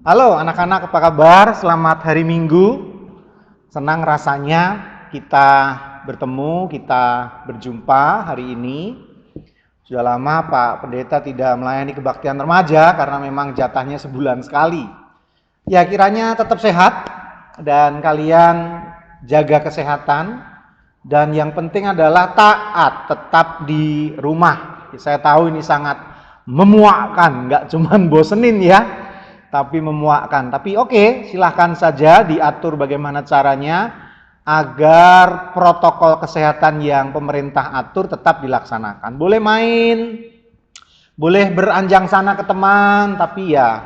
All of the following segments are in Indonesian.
Halo anak-anak, apa kabar? Selamat hari Minggu. Senang rasanya kita bertemu, kita berjumpa hari ini. Sudah lama Pak Pendeta tidak melayani kebaktian remaja karena memang jatahnya sebulan sekali. Ya, kiranya tetap sehat dan kalian jaga kesehatan. Dan yang penting adalah taat, tetap di rumah. Saya tahu ini sangat memuakkan, nggak cuman bosenin ya, tapi memuakkan. Tapi oke, silahkan saja diatur bagaimana caranya agar protokol kesehatan yang pemerintah atur tetap dilaksanakan. Boleh main, boleh beranjang sana ke teman, tapi ya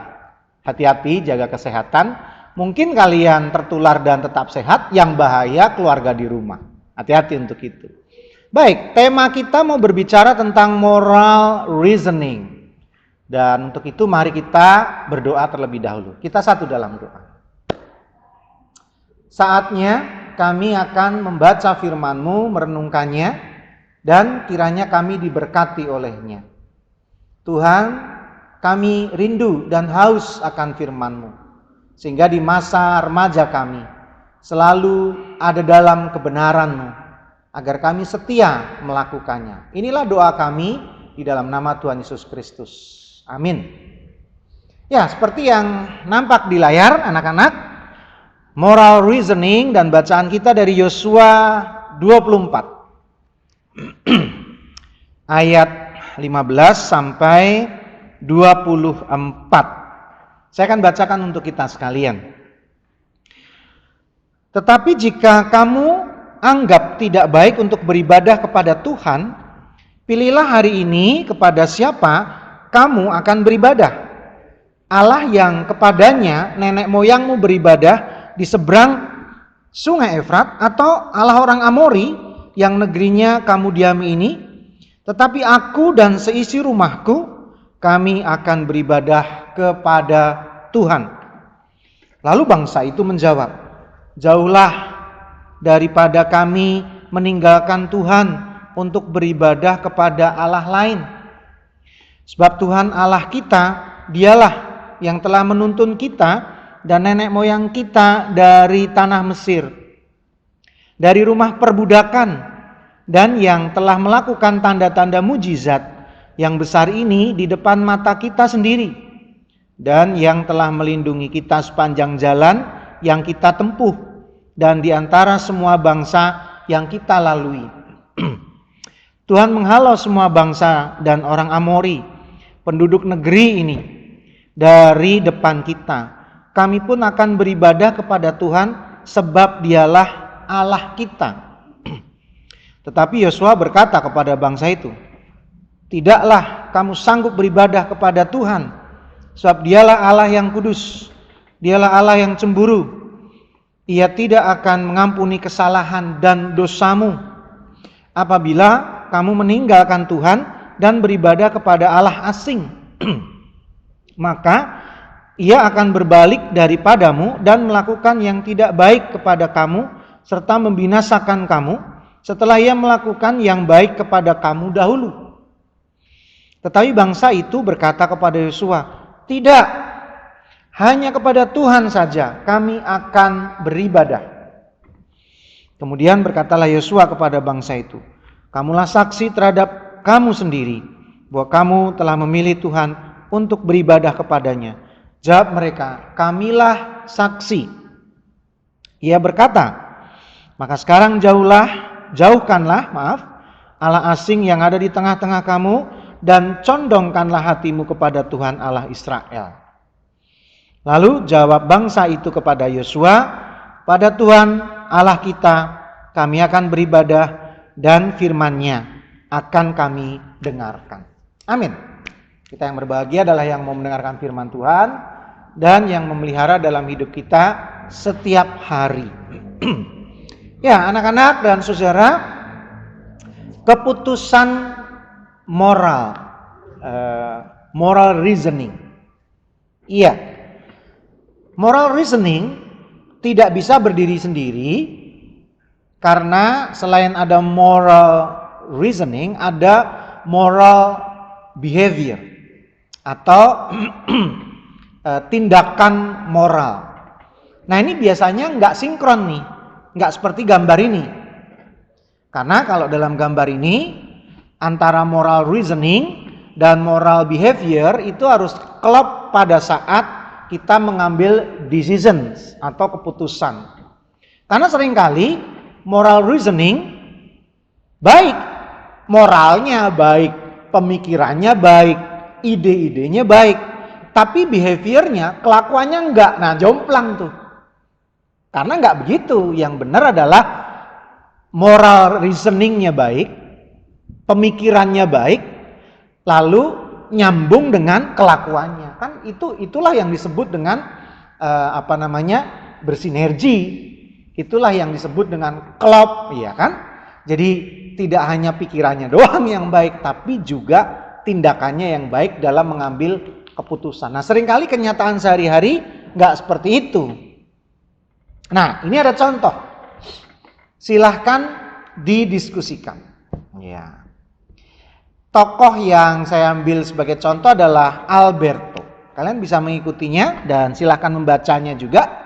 hati-hati, jaga kesehatan. Mungkin kalian tertular dan tetap sehat, yang bahaya keluarga di rumah. Hati-hati untuk itu. Baik, tema kita mau berbicara tentang moral reasoning. Dan untuk itu mari kita berdoa terlebih dahulu. Kita satu dalam doa. Saatnya kami akan membaca firman-Mu, merenungkannya, dan kiranya kami diberkati olehnya. Tuhan, kami rindu dan haus akan firman-Mu, sehingga di masa remaja kami selalu ada dalam kebenaran-Mu, agar kami setia melakukannya. Inilah doa kami di dalam nama Tuhan Yesus Kristus. Amin. Ya, seperti yang nampak di layar anak-anak, moral reasoning dan bacaan kita dari Yosua 24 ayat 15 sampai 24. Saya akan bacakan untuk kita sekalian. Tetapi jika kamu anggap tidak baik untuk beribadah kepada Tuhan, pilihlah hari ini kepada siapa kamu akan beribadah. Allah yang kepadanya nenek moyangmu beribadah di seberang sungai Efrat, atau Allah orang Amori yang negerinya kamu diami ini? Tetapi aku dan seisi rumahku, kami akan beribadah kepada Tuhan. Lalu bangsa itu menjawab, jauhlah daripada kami meninggalkan Tuhan untuk beribadah kepada Allah lain. Sebab Tuhan Allah kita, dialah yang telah menuntun kita dan nenek moyang kita dari tanah Mesir, dari rumah perbudakan, dan yang telah melakukan tanda-tanda mujizat yang besar ini di depan mata kita sendiri, dan yang telah melindungi kita sepanjang jalan yang kita tempuh dan di antara semua bangsa yang kita lalui. Tuhan menghalau semua bangsa dan orang Amori, penduduk negeri ini, dari depan kita. Kami pun akan beribadah kepada Tuhan, sebab dialah Allah kita. Tetapi Yosua berkata kepada bangsa itu, tidaklah kamu sanggup beribadah kepada Tuhan, sebab dialah Allah yang kudus, dialah Allah yang cemburu. Ia tidak akan mengampuni kesalahan dan dosamu. Apabila kamu meninggalkan Tuhan dan beribadah kepada Allah asing, maka ia akan berbalik daripadamu dan melakukan yang tidak baik kepada kamu, serta membinasakan kamu setelah ia melakukan yang baik kepada kamu dahulu. Tetapi bangsa itu berkata kepada Yosua, tidak, hanya kepada Tuhan saja kami akan beribadah. Kemudian berkatalah Yosua kepada bangsa itu, kamulah saksi terhadap kamu sendiri bahwa kamu telah memilih Tuhan untuk beribadah kepadanya. Jawab mereka, kamilah saksi. Ia berkata, maka sekarang jauhkanlah Allah asing yang ada di tengah-tengah kamu, dan condongkanlah hatimu kepada Tuhan Allah Israel. Lalu jawab bangsa itu kepada Yosua, pada Tuhan Allah kita kami akan beribadah, dan firman-Nya akan kami dengarkan. Amin. Kita yang berbahagia adalah yang mau mendengarkan firman Tuhan dan yang memelihara dalam hidup kita setiap hari. Ya, anak-anak dan saudara, keputusan moral, moral reasoning. Iya, moral reasoning tidak bisa berdiri sendiri, karena selain ada moral reasoning, ada moral behavior atau tindakan moral. Nah ini biasanya nggak sinkron nih, nggak seperti gambar ini. Karena kalau dalam gambar ini antara moral reasoning dan moral behavior itu harus klop pada saat kita mengambil decisions atau keputusan. Karena seringkali moral reasoning baik, moralnya baik, pemikirannya baik, ide-idenya baik, tapi behaviornya, kelakuannya enggak. Nah jomplang tuh. Karena enggak begitu. Yang benar adalah moral reasoningnya baik, pemikirannya baik, lalu nyambung dengan kelakuannya. Kan itulah yang disebut dengan bersinergi. Itulah yang disebut dengan klop, ya kan? Jadi tidak hanya pikirannya doang yang baik, tapi juga tindakannya yang baik dalam mengambil keputusan. Nah, seringkali kenyataan sehari-hari nggak seperti itu. Nah, ini ada contoh. Silahkan didiskusikan. Ya. Tokoh yang saya ambil sebagai contoh adalah Alberto. Kalian bisa mengikutinya dan silahkan membacanya juga.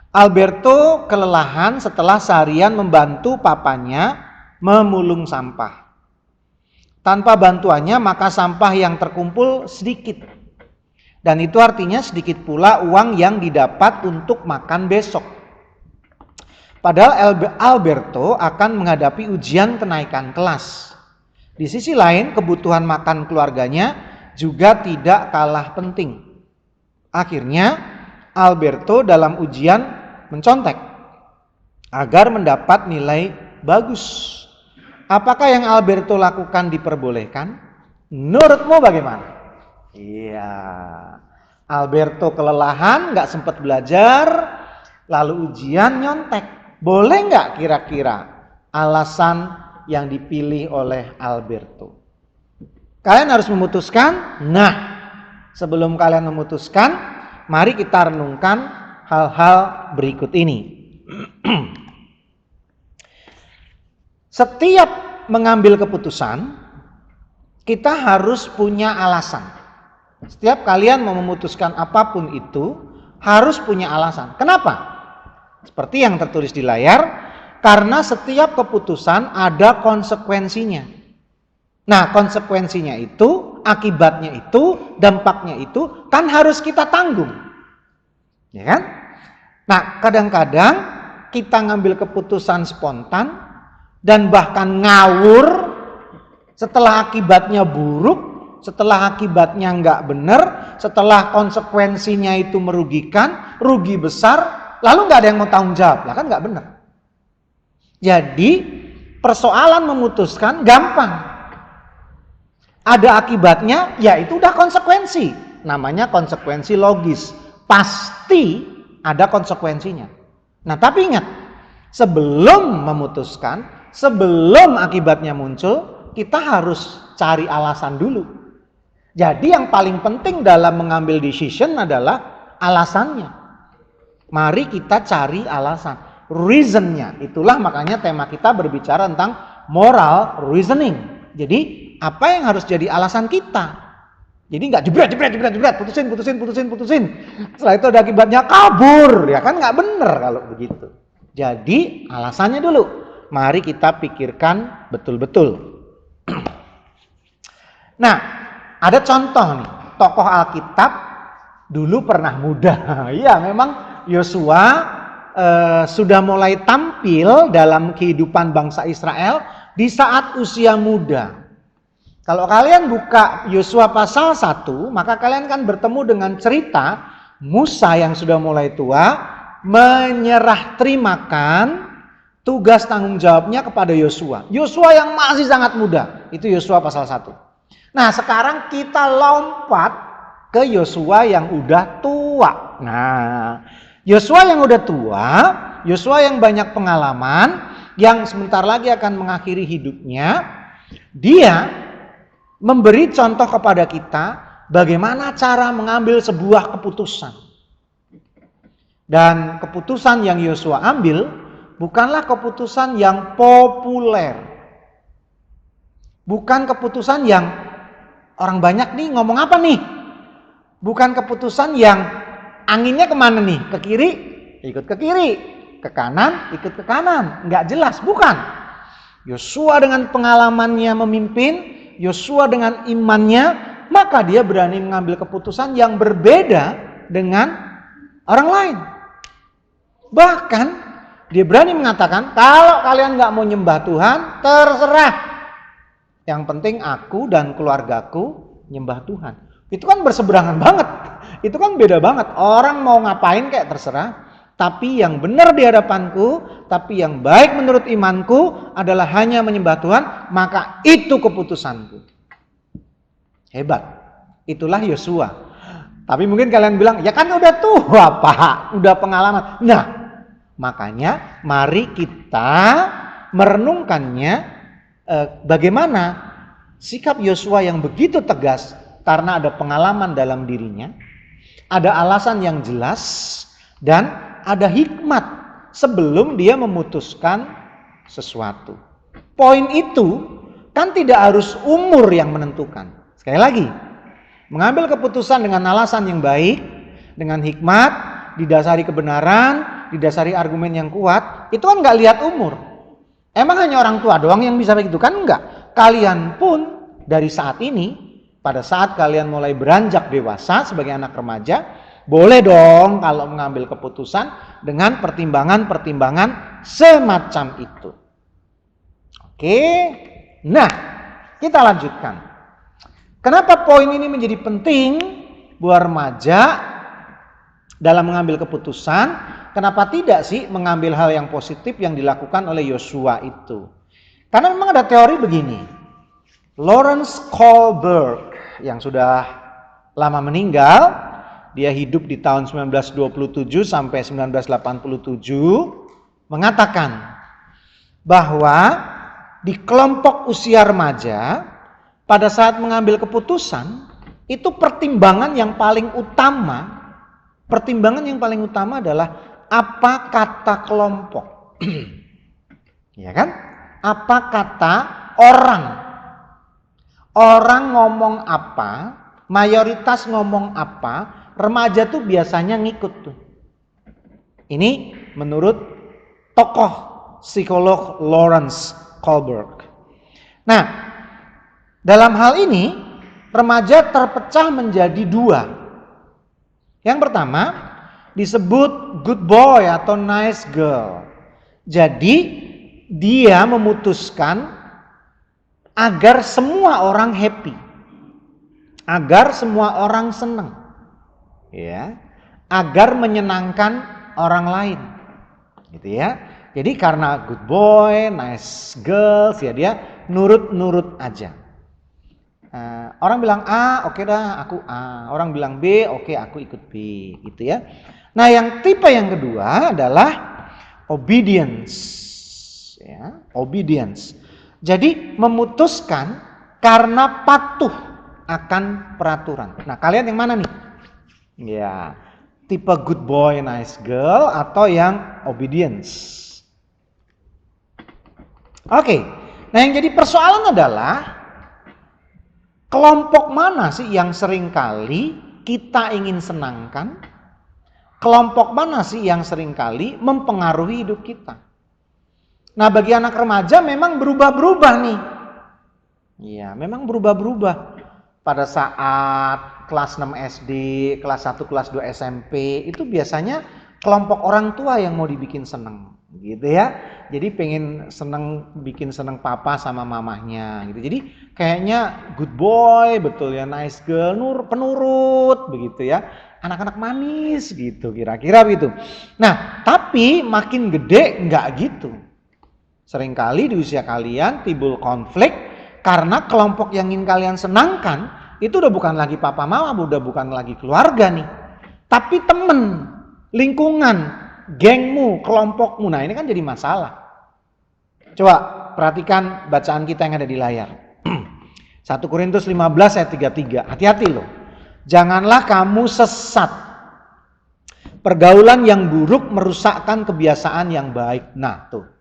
Alberto kelelahan setelah seharian membantu papanya memulung sampah. Tanpa bantuannya maka sampah yang terkumpul sedikit. Dan itu artinya sedikit pula uang yang didapat untuk makan besok. Padahal Alberto akan menghadapi ujian kenaikan kelas. Di sisi lain kebutuhan makan keluarganya juga tidak kalah penting. Akhirnya Alberto dalam ujian mencontek agar mendapat nilai bagus. Apakah yang Alberto lakukan diperbolehkan? Menurutmu bagaimana? Iya, Alberto kelelahan, nggak sempat belajar, lalu ujian nyontek. Boleh nggak kira-kira alasan yang dipilih oleh Alberto? Kalian harus memutuskan. Nah, sebelum kalian memutuskan, mari kita renungkan hal-hal berikut ini. Setiap mengambil keputusan, kita harus punya alasan. Setiap kalian mau memutuskan apapun itu, harus punya alasan. Kenapa? Seperti yang tertulis di layar, karena setiap keputusan ada konsekuensinya. Nah, konsekuensinya itu, akibatnya itu, dampaknya itu, kan harus kita tanggung. Ya kan? Nah, kadang-kadang kita ngambil keputusan spontan dan bahkan ngawur setelah akibatnya buruk, setelah akibatnya nggak benar, setelah konsekuensinya itu merugikan, rugi besar, lalu nggak ada yang mau tanggung jawab, lah kan nggak benar. Jadi persoalan memutuskan gampang. Ada akibatnya, ya itu udah konsekuensi. Namanya konsekuensi logis. Pasti ada konsekuensinya. Nah, tapi ingat, sebelum memutuskan, sebelum akibatnya muncul, kita harus cari alasan dulu. Jadi yang paling penting dalam mengambil decision adalah alasannya. Mari kita cari alasan, reasonnya. Itulah makanya tema kita berbicara tentang moral reasoning. Jadi apa yang harus jadi alasan kita? Jadi nggak jebret, putusin. Setelah itu ada akibatnya kabur, ya kan nggak bener kalau begitu. Jadi alasannya dulu, mari kita pikirkan betul-betul. Nah, ada contoh nih, tokoh Alkitab dulu pernah muda. Iya, memang Yosua sudah mulai tampil dalam kehidupan bangsa Israel di saat usia muda. Kalau kalian buka Yosua pasal 1, maka kalian kan bertemu dengan cerita Musa yang sudah mulai tua menyerah terimakan tugas tanggung jawabnya kepada Yosua. Yosua yang masih sangat muda, itu Yosua pasal 1. Nah, sekarang kita lompat ke Yosua yang udah tua. Nah, Yosua yang udah tua, Yosua yang banyak pengalaman, yang sebentar lagi akan mengakhiri hidupnya, dia memberi contoh kepada kita bagaimana cara mengambil sebuah keputusan. Dan keputusan yang Yosua ambil bukanlah keputusan yang populer. Bukan keputusan yang orang banyak nih ngomong apa nih? Bukan keputusan yang anginnya kemana nih? Ke kiri, ikut ke kiri. Ke kanan, ikut ke kanan. Nggak jelas, bukan. Yosua dengan pengalamannya memimpin, Yosua dengan imannya, maka dia berani mengambil keputusan yang berbeda dengan orang lain. Bahkan dia berani mengatakan, kalau kalian nggak mau nyembah Tuhan, terserah. Yang penting aku dan keluargaku nyembah Tuhan. Itu kan berseberangan banget. Itu kan beda banget. Orang mau ngapain kayak terserah. Tapi yang benar di hadapanku, tapi yang baik menurut imanku adalah hanya menyembah Tuhan, maka itu keputusanku. Hebat. Itulah Yosua. Tapi mungkin kalian bilang, ya kan udah tua Pak, udah pengalaman. Nah, makanya mari kita merenungkannya bagaimana sikap Yosua yang begitu tegas karena ada pengalaman dalam dirinya, ada alasan yang jelas, dan ada hikmat sebelum dia memutuskan sesuatu. Poin itu kan tidak harus umur yang menentukan. Sekali lagi, mengambil keputusan dengan alasan yang baik, dengan hikmat, didasari kebenaran, didasari argumen yang kuat, itu kan nggak lihat umur. Emang hanya orang tua doang yang bisa begitu? Kan enggak. Kalian pun dari saat ini, pada saat kalian mulai beranjak dewasa sebagai anak remaja, boleh dong kalau mengambil keputusan dengan pertimbangan-pertimbangan semacam itu. Oke, nah kita lanjutkan. Kenapa poin ini menjadi penting buat remaja dalam mengambil keputusan? Kenapa tidak sih mengambil hal yang positif yang dilakukan oleh Yosua itu? Karena memang ada teori begini. Lawrence Kohlberg yang sudah lama meninggal, dia hidup di tahun 1927 sampai 1987, mengatakan bahwa di kelompok usia remaja pada saat mengambil keputusan itu pertimbangan yang paling utama adalah apa kata kelompok. Ya kan? Apa kata orang? Orang ngomong apa, mayoritas ngomong apa, remaja tuh biasanya ngikut tuh. Ini menurut tokoh psikolog Lawrence Kohlberg. Nah, dalam hal ini remaja terpecah menjadi dua. Yang pertama disebut good boy atau nice girl. Jadi dia memutuskan agar semua orang happy, agar semua orang senang, ya, agar menyenangkan orang lain, gitu ya. Jadi karena good boy, nice girls, ya dia nurut-nurut aja. Orang bilang A, oke dah aku A. Orang bilang B, oke aku ikut B, gitu ya. Nah, yang tipe yang kedua adalah obedience, ya, obedience. Jadi memutuskan karena patuh akan peraturan. Nah, kalian yang mana nih? Ya, tipe good boy, nice girl atau yang obedience? Oke. Nah, yang jadi persoalan adalah kelompok mana sih yang seringkali kita ingin senangkan? Kelompok mana sih yang seringkali mempengaruhi hidup kita? Nah, bagi anak remaja memang berubah-berubah nih. Iya, memang berubah-berubah. Pada saat kelas 6 SD, kelas 1, kelas 2 SMP, itu biasanya kelompok orang tua yang mau dibikin seneng, gitu ya. Jadi pengen seneng, bikin seneng papa sama mamahnya, gitu. Jadi kayaknya good boy, betul ya, nice girl, penurut, begitu ya. Anak-anak manis, gitu, kira-kira begitu. Nah, tapi makin gede nggak gitu. Seringkali di usia kalian timbul konflik karena kelompok yang ingin kalian senangkan itu udah bukan lagi papa mama, udah bukan lagi keluarga nih, tapi temen, lingkungan, gengmu, kelompokmu. Nah, ini kan jadi masalah. Coba perhatikan bacaan kita yang ada di layar. 1 Korintus 15 ayat 33. Hati-hati loh. Janganlah kamu sesat. Pergaulan yang buruk merusakkan kebiasaan yang baik. Nah, tuh.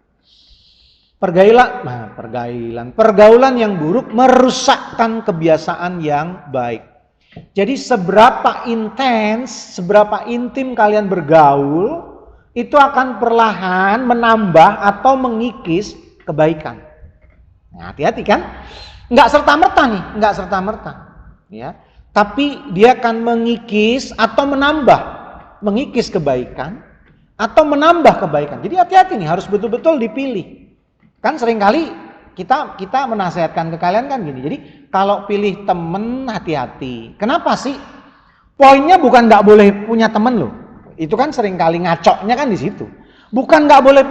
Pergaulan yang buruk merusakkan kebiasaan yang baik. Jadi seberapa intens, seberapa intim kalian bergaul, itu akan perlahan menambah atau mengikis kebaikan. Nah, hati-hati kan? Nggak serta-merta nih, nggak serta-merta. Ya. Tapi dia akan mengikis atau menambah, mengikis kebaikan atau menambah kebaikan. Jadi hati-hati nih, harus betul-betul dipilih. Kan seringkali kita menasihatkan ke kalian kan gini. Jadi kalau pilih temen hati-hati. Kenapa sih? Poinnya bukan nggak boleh punya temen loh. Itu kan seringkali ngacoknya kan di situ. Bukan nggak boleh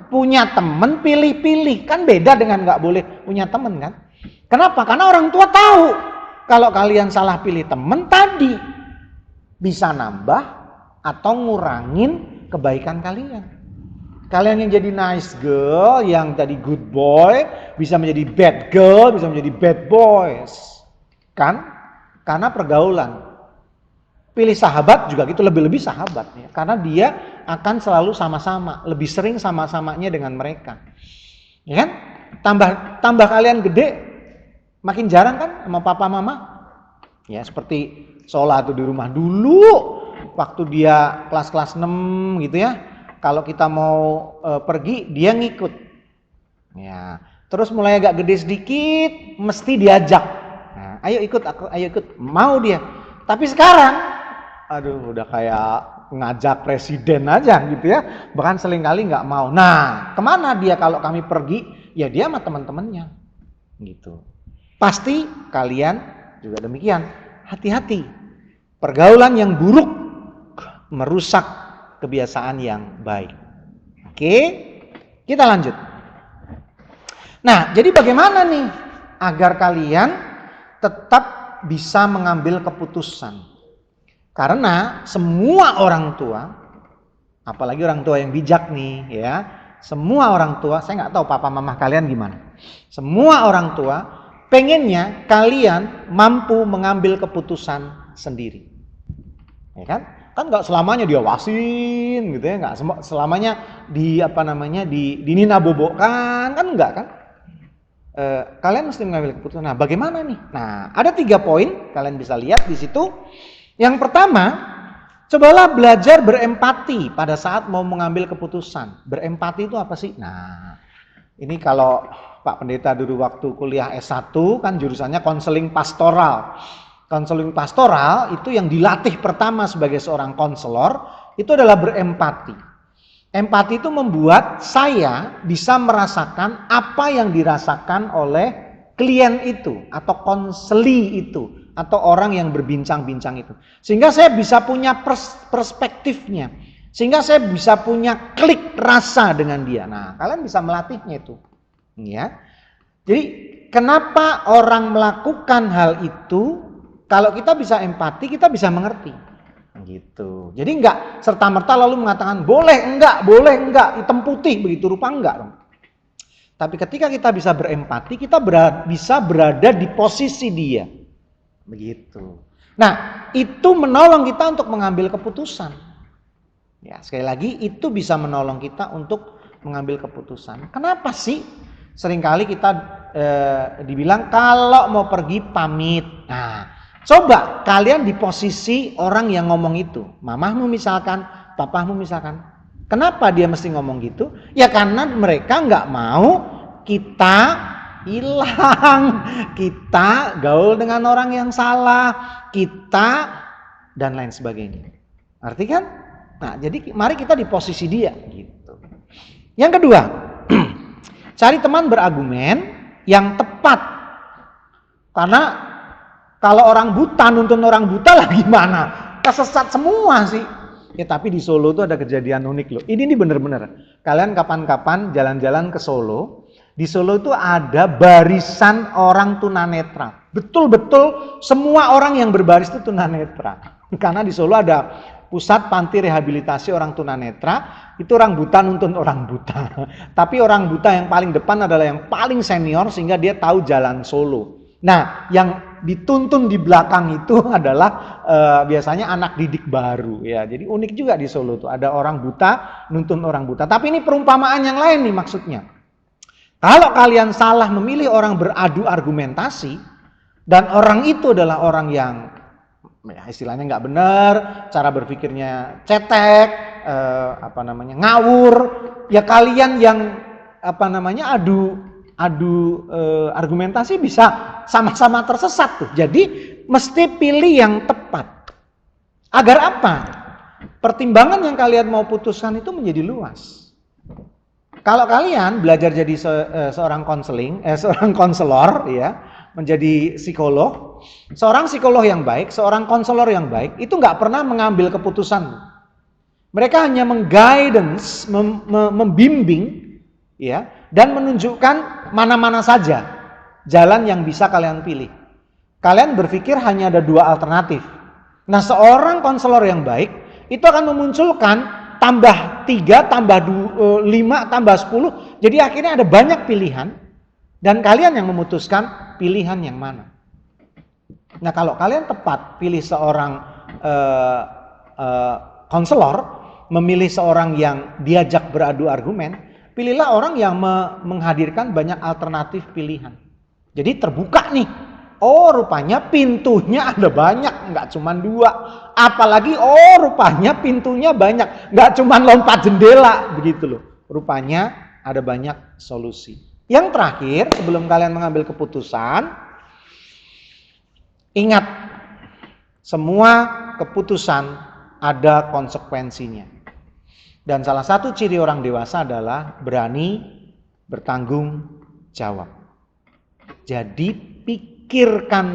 punya temen pilih-pilih. Kan beda dengan nggak boleh punya temen kan. Kenapa? Karena orang tua tahu kalau kalian salah pilih temen tadi bisa nambah atau ngurangin kebaikan kalian. Kalian yang jadi nice girl, yang tadi good boy, bisa menjadi bad girl, bisa menjadi bad boys. Kan? Karena pergaulan. Pilih sahabat juga gitu, lebih-lebih sahabat. Ya. Karena dia akan selalu sama-sama, lebih sering sama-samanya dengan mereka. Ya kan? Tambah kalian gede, makin jarang kan sama papa mama. Ya seperti Shola tuh di rumah dulu, waktu dia kelas 6 gitu ya. Kalau kita mau pergi, dia ngikut. Ya, terus mulai agak gede sedikit, mesti diajak. Nah, ayo ikut, ayo ikut. Mau dia. Tapi sekarang, aduh, udah kayak ngajak presiden aja gitu ya. Bahkan seringkali nggak mau. Nah, kemana dia kalau kami pergi? Ya dia sama teman-temannya. Gitu. Pasti kalian juga demikian. Hati-hati. Pergaulan yang buruk merusak kebiasaan yang baik. Oke, kita lanjut. Nah, jadi bagaimana nih agar kalian tetap bisa mengambil keputusan? Karena semua orang tua, apalagi orang tua yang bijak nih ya, semua orang tua, saya nggak tahu papa mama kalian gimana. Semua orang tua pengennya kalian mampu mengambil keputusan sendiri. Ya kan? Kan nggak selamanya diawasin gitu ya, nggak selamanya dinina bobokkan, kan enggak kan? Kalian mesti mengambil keputusan. Nah, bagaimana nih? Nah, ada 3 poin kalian bisa lihat di situ. Yang pertama, cobalah belajar berempati pada saat mau mengambil keputusan. Berempati itu apa sih? Nah, ini kalau Pak Pendeta dulu waktu kuliah S1 kan jurusannya konseling pastoral. Konseling pastoral itu yang dilatih pertama sebagai seorang konselor itu adalah berempati. Empati itu membuat saya bisa merasakan apa yang dirasakan oleh klien itu atau konseli itu atau orang yang berbincang-bincang itu. Sehingga saya bisa punya perspektifnya. Sehingga saya bisa punya klik rasa dengan dia. Nah, kalian bisa melatihnya itu. Ya. Jadi kenapa orang melakukan hal itu? Kalau kita bisa empati, kita bisa mengerti. Gitu. Jadi enggak serta-merta lalu mengatakan boleh enggak, hitam putih begitu rupa enggak. Tapi ketika kita bisa berempati, kita bisa berada di posisi dia. Begitu. Nah, itu menolong kita untuk mengambil keputusan. Ya, sekali lagi itu bisa menolong kita untuk mengambil keputusan. Kenapa sih seringkali kita dibilang kalau mau pergi pamit. Nah, coba kalian di posisi orang yang ngomong itu. Mamahmu misalkan, papahmu misalkan. Kenapa dia mesti ngomong gitu? Ya karena mereka nggak mau kita hilang. Kita gaul dengan orang yang salah. Kita dan lain sebagainya. Arti kan? Nah, jadi mari kita di posisi dia. Gitu. Yang kedua, cari teman berargumen yang tepat. Karena kalau orang buta nuntun orang buta lah gimana? Kesesat semua sih. Ya tapi di Solo tuh ada kejadian unik loh. Ini bener-bener. Kalian kapan-kapan jalan-jalan ke Solo. Di Solo itu ada barisan orang tunanetra. Betul-betul semua orang yang berbaris itu tunanetra. Karena di Solo ada pusat panti rehabilitasi orang tunanetra. Itu orang buta nuntun orang buta. Tapi orang buta yang paling depan adalah yang paling senior sehingga dia tahu jalan Solo. Nah, yang dituntun di belakang itu adalah biasanya anak didik baru ya. Jadi unik juga di Solo tuh ada orang buta nuntun orang buta. Tapi ini perumpamaan yang lain nih maksudnya. Kalau kalian salah memilih orang beradu argumentasi dan orang itu adalah orang yang ya istilahnya nggak benar, cara berpikirnya cetek, ngawur, ya kalian yang adu argumentasi bisa sama-sama tersesat tuh. Jadi mesti pilih yang tepat. Agar apa? Pertimbangan yang kalian mau putuskan itu menjadi luas. Kalau kalian belajar jadi seorang konselor ya, menjadi psikolog, seorang psikolog yang baik, seorang konselor yang baik itu nggak pernah mengambil keputusan. Mereka hanya mengguidance, membimbing, ya, dan menunjukkan mana-mana saja jalan yang bisa kalian pilih. Kalian berpikir hanya ada 2 alternatif. Nah, seorang konselor yang baik itu akan memunculkan tambah 3, tambah 5, tambah 10. Jadi akhirnya ada banyak pilihan dan kalian yang memutuskan pilihan yang mana. Nah, kalau kalian tepat pilih seorang konselor, memilih seorang yang diajak beradu argumen, pilihlah orang yang menghadirkan banyak alternatif pilihan. Jadi terbuka nih. Oh, rupanya pintunya ada banyak, nggak cuma 2. Apalagi, rupanya pintunya banyak, nggak cuma lompat jendela, begitu loh. Rupanya ada banyak solusi. Yang terakhir, sebelum kalian mengambil keputusan, ingat, semua keputusan ada konsekuensinya. Dan salah satu ciri orang dewasa adalah berani bertanggung jawab. Jadi pikirkan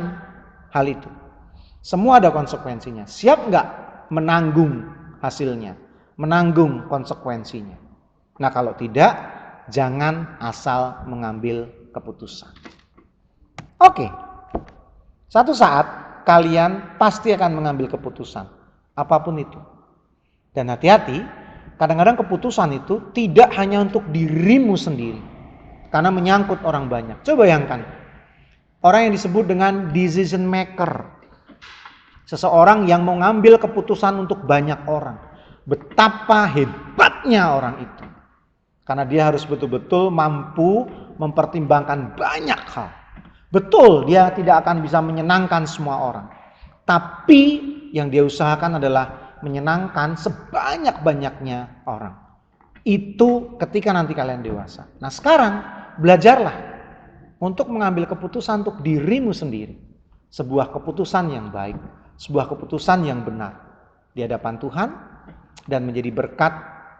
hal itu. Semua ada konsekuensinya. Siap nggak menanggung hasilnya? Menanggung konsekuensinya. Nah, kalau tidak, jangan asal mengambil keputusan. Oke. Satu saat kalian pasti akan mengambil keputusan. Apapun itu. Dan hati-hati, kadang-kadang keputusan itu tidak hanya untuk dirimu sendiri. Karena menyangkut orang banyak. Coba bayangkan. Orang yang disebut dengan decision maker. Seseorang yang mau ngambil keputusan untuk banyak orang. Betapa hebatnya orang itu. Karena dia harus betul-betul mampu mempertimbangkan banyak hal. Betul, dia tidak akan bisa menyenangkan semua orang. Tapi yang dia usahakan adalah menyenangkan sebanyak-banyaknya orang. Itu ketika nanti kalian dewasa. Nah, sekarang belajarlah untuk mengambil keputusan untuk dirimu sendiri. Sebuah keputusan yang baik, sebuah keputusan yang benar di hadapan Tuhan dan menjadi berkat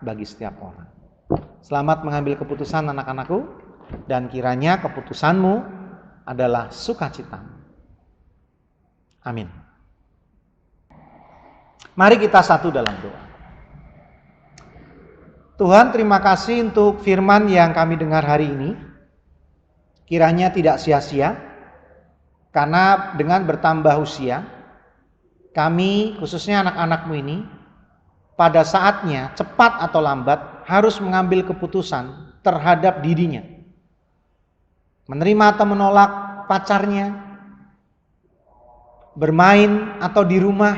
bagi setiap orang. Selamat mengambil keputusan anak-anakku, dan kiranya keputusanmu adalah sukacita. Amin. Mari kita satu dalam doa. Tuhan, terima kasih untuk firman yang kami dengar hari ini. Kiranya tidak sia-sia, karena dengan bertambah usia, kami khususnya anak-anakmu ini, pada saatnya cepat atau lambat harus mengambil keputusan terhadap dirinya. Menerima atau menolak pacarnya, bermain atau di rumah,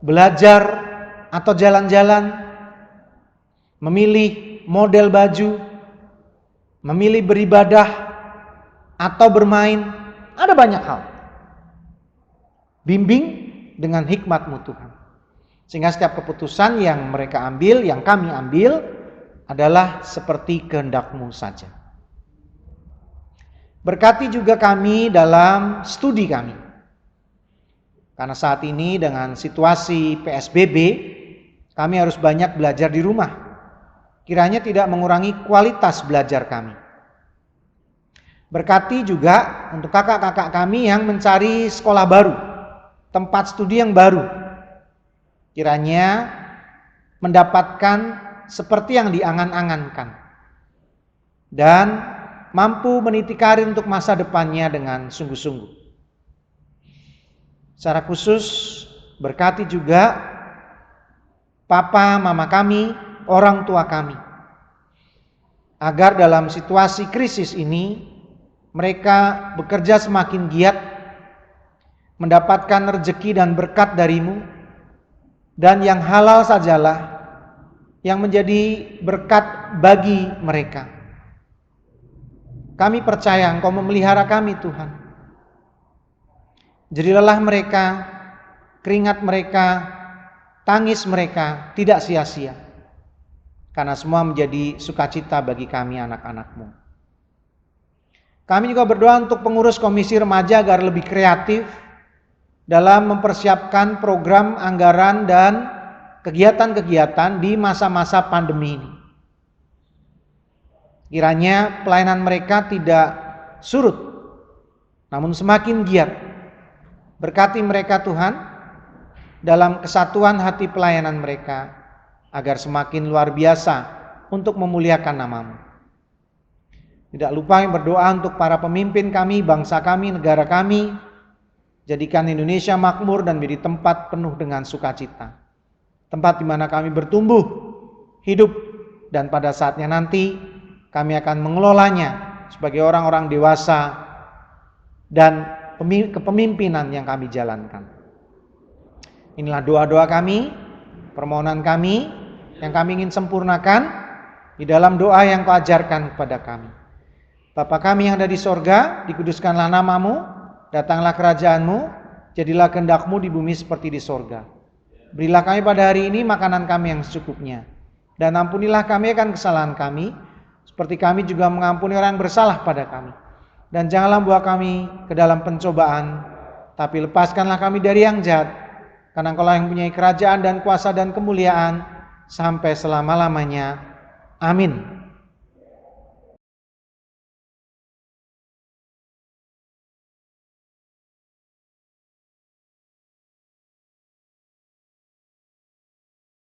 belajar atau jalan-jalan, memilih model baju, memilih beribadah atau bermain, ada banyak hal. Bimbing dengan hikmat-Mu Tuhan. Sehingga setiap keputusan yang mereka ambil, yang kami ambil, adalah seperti kehendak-Mu saja. Berkati juga kami dalam studi kami. Karena saat ini dengan situasi PSBB, kami harus banyak belajar di rumah. Kiranya tidak mengurangi kualitas belajar kami. Berkati juga untuk kakak-kakak kami yang mencari sekolah baru, tempat studi yang baru. Kiranya mendapatkan seperti yang diangan-angankan. Dan mampu meniti karir untuk masa depannya dengan sungguh-sungguh. Secara khusus berkati juga papa, mama kami, orang tua kami. Agar dalam situasi krisis ini mereka bekerja semakin giat, mendapatkan rezeki dan berkat darimu, dan yang halal sajalah yang menjadi berkat bagi mereka. Kami percaya Engkau memelihara kami, Tuhan. Jerilelah mereka, keringat mereka, tangis mereka tidak sia-sia. Karena semua menjadi sukacita bagi kami anak-anak-Mu. Kami juga berdoa untuk pengurus komisi remaja agar lebih kreatif dalam mempersiapkan program anggaran dan kegiatan-kegiatan di masa-masa pandemi ini. Kiranya pelayanan mereka tidak surut, namun semakin giat. Berkati mereka Tuhan dalam kesatuan hati pelayanan mereka, agar semakin luar biasa untuk memuliakan nama-Mu. Tidak lupa yang berdoa untuk para pemimpin kami, bangsa kami, negara kami. Jadikan Indonesia makmur dan menjadi tempat penuh dengan sukacita. Tempat di mana kami bertumbuh, hidup, dan pada saatnya nanti kami akan mengelolanya sebagai orang-orang dewasa dan kepemimpinan yang kami jalankan. Inilah doa-doa kami, permohonan kami yang kami ingin sempurnakan di dalam doa yang Kau ajarkan kepada kami. Bapa kami yang ada di sorga, dikuduskanlah nama-Mu, datanglah kerajaan-Mu, jadilah kehendak-Mu di bumi seperti di sorga. Berilah kami pada hari ini makanan kami yang secukupnya, dan ampunilah kami akan kesalahan kami, seperti kami juga mengampuni orang yang bersalah pada kami. Dan janganlah bawa kami ke dalam pencobaan, tapi lepaskanlah kami dari yang jahat, karena Engkau-lah yang mempunyai kerajaan dan kuasa dan kemuliaan sampai selama-lamanya. Amin.